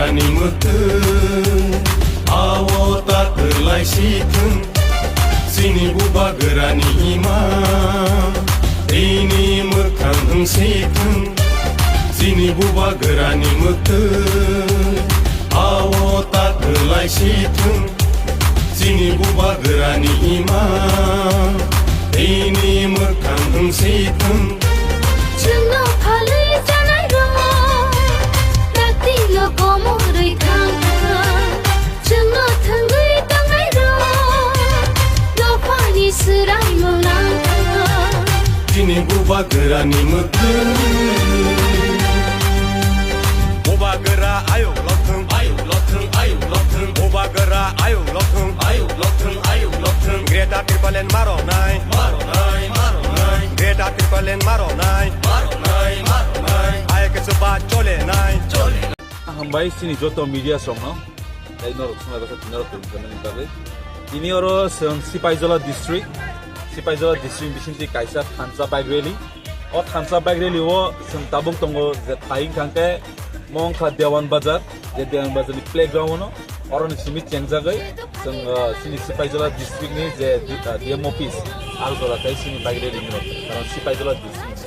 गोरानि मोथों आwo तातोलाय सिथों सिनि बुबा गोरानि इमा इनि मोखां ओंसेथों सिनि बुबा गोरानि मोथों आwo तातोलाय सिथों सिनि बुबा गोरानि इमा इनि मोखां ओंसेथों जोंनो फालै जानाय दङ दाख्लिल' गमरै थांखा जोंनो थोंगै दांनाय दङ दफानि सोराय मोलांखा सिनि बुबा गोरानि मोथों बुबा गोरा आयौ लथों बुबा गोरा आयौ लथों ग्रेटा ट्रिपलेन मारनाय ग्रेटा ट्रिपलेन मारनाय आयके सुबा चले नाय हामबाय सिनि जतो मीडिया संनो दाइ नरक सुना बासा तिनर कमेन्ट बागै इनि अरो जों सिपाइजला डिस्ट्रिक्ट बिसिंति काइसा थानसा बाइक रैली और थानसा बाइक रैली वो जों ताबुक दंगो जे थाइं खांके मंखा देवान बाजार जे देवान बाजारनि प्लेग्राउन्ड और सिमि चेंजागै जों सिनि सिपाइजला डिस्ट्रिक्ट नि जे डीएम ऑफिस आलगला काइ सिनि बाइक रैली नि कारण सिपाइजला डिस्ट्रिक्ट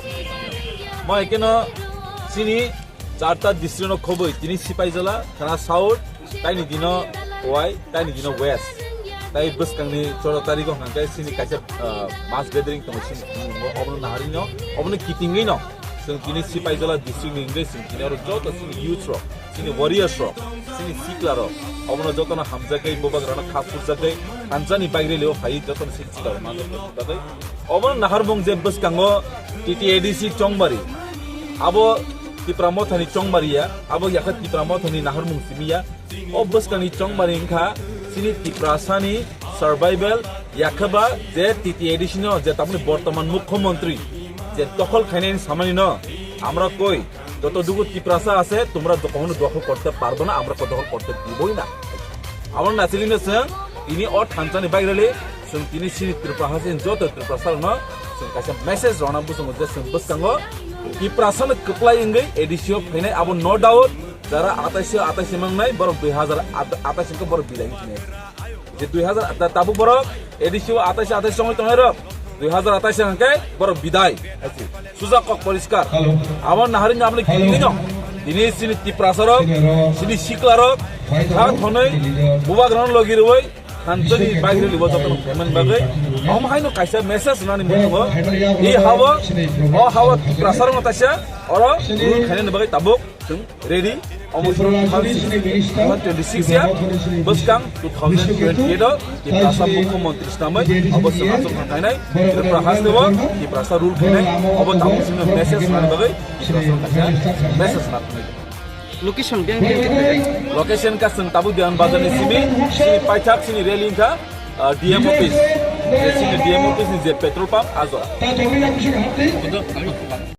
म एकेनो सिनि चारटा डिस्ट्रिक्ट न खबै तिनि सिपाइजला खाना साउथ ताइनि दिनो वाइ ताइनि दिनो वेस्ट ताइ बसकांनि 14 तारिखआव हांगाय सिनि काइसे मास गेदारिं तम सिनि अबन नाहारिनो अबन किटिंगै न जों तिनि सिपाइजला डिस्ट्रिक्ट नि इंग्लिश सिनि आरो जत सिनि युथ रो सिनि वारियर्स रो सिनि सिक्ला रो अबन जतन हामजाकै बोबाग्राना खाफुर जाकै हानजानि बाइग्रेलिओ फाइ जतन सिक्ला रो मानो तादै अबन नाहारबुं जे बसकांगो टीटीएडीसी चंगबारि आबो तिप्रामथानि चंगबारिया आबो याखा तिप्रामथानि नाहारमुं सिमिया ओ बसकांनि चंगबारि इंखा सिनि तिप्रासानि सार्भाइवल याखबा जे टीटीएडीसी न जे तामनि बर्तमान मुख्यमंत्री যে দখল খাইনাইনি সামানি ন আমরা কই যতটুকু টিপ্রাসা আছে তোমরা কখনো দখল করতে পারবে না আমরা দখল করতে দিবই না আমার নাচিলিনে जों ইনি অ থানচানি বাইরেলে जों তিনি সিনি ত্রিপ্রাসান যত ত্রিপ্রাসার ন जों কাছে মেসেজ রনা বুঝং যে जों বসকাঙ্গো টিপ্রাসান কপ্লাই ইংগै এডিসিও ফাইনাই আবো নো ডাউট যারা 28 মাংনাই বড় 2028 কে বড় বিলাই যে 2000 তাবু বড় এডিসিও 28 সময় তোমার 2028 হাঙ্কে বড় বিদায় আছে সুজাকক পরিষ্কার আমার নাহারিন আপনি কিনিন দিনে সিনি টিপ্রাসারক সিনি সিকলারক হা থनै বুবাগ্রহণ লগিরবই হানজনি বাইরে লিব যতন পেমেন্ট বাগৈ আমহাইনো কাইসা মেসেজ নানি মনবো ই হাওয়া ও হাওয়া টিপ্রাসারক তাসা অর রুল খাইনে বাগৈ তাবুক जों रेडी अमसरन 2026 या बसकां 2028 टिप्रासा मुख्यमंत्री नामै अबस्य हासो खानाय टिप्रासा देव टिप्रासा रुल खानाय अब तामुसिन मेसेज नानि बागै टिप्रासा मेसेज नानि लोकेशन का जों ताबु देवान बाजारनि सिनि पाइथाक सिनि रेलिं का डीएम ऑफिस जे पेट्रोल पंप आजरा